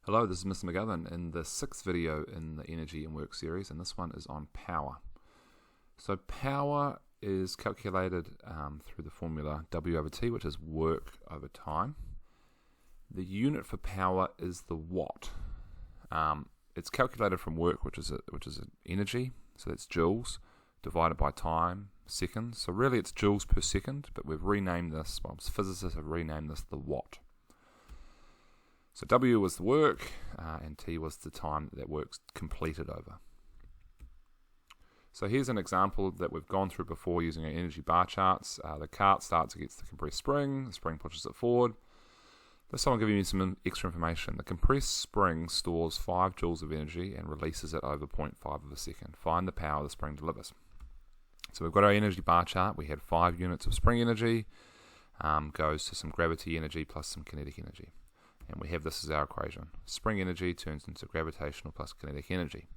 Hello, this is Mr. McGovern in the sixth video in the Energy and Work series, and this one is on power. So power is calculated through the formula W over T, which is work over time. The unit for power is the watt. It's calculated from work, which is energy, so that's joules, divided by time, seconds. So really it's joules per second, but we've renamed this, physicists have renamed this the watt. So W was the work, and T was the time that work's completed over. So here's an example that we've gone through before using our energy bar charts. The cart starts against the compressed spring. The spring pushes it forward. This time I'll give you some extra information. The compressed spring stores 5 joules of energy and releases it over 0.5 of a second. Find the power the spring delivers. So we've got our energy bar chart. We had 5 units of spring energy, goes to some gravity energy plus some kinetic energy. And we have this as our equation. Spring energy turns into gravitational plus kinetic energy.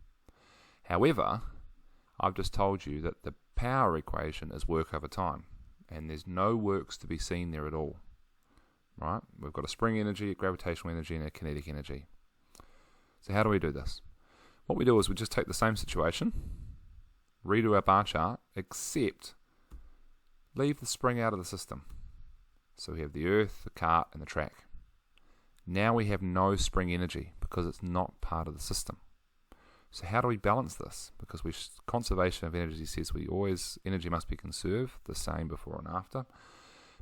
However, I've just told you that the power equation is work over time, and there's no works to be seen there at all. Right? We've got a spring energy, a gravitational energy, and a kinetic energy. So how do we do this? What we do is we just take the same situation, redo our bar chart, except leave the spring out of the system. So we have the earth, the cart, and the track. Now we have no spring energy because it's not part of the system. So how do we balance this? Because conservation of energy says energy must be conserved, the same before and after.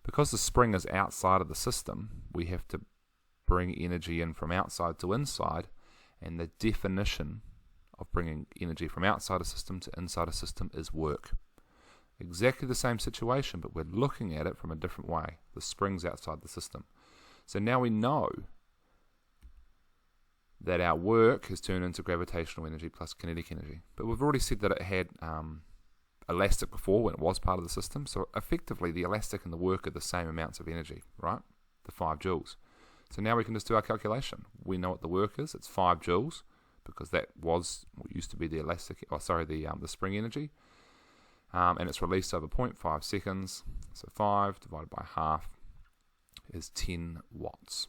Because the spring is outside of the system, we have to bring energy in from outside to inside, and the definition of bringing energy from outside a system to inside a system is work. Exactly the same situation, but we're looking at it from a different way. The spring's outside the system. So now we know that our work has turned into gravitational energy plus kinetic energy. But we've already said that it had elastic before when it was part of the system. So effectively the elastic and the work are the same amounts of energy, right? The 5 joules. So now we can just do our calculation. We know what the work is. It's 5 joules because that was what used to be the the spring energy. And it's released over 0.5 seconds. So 5 divided by half is 10 watts.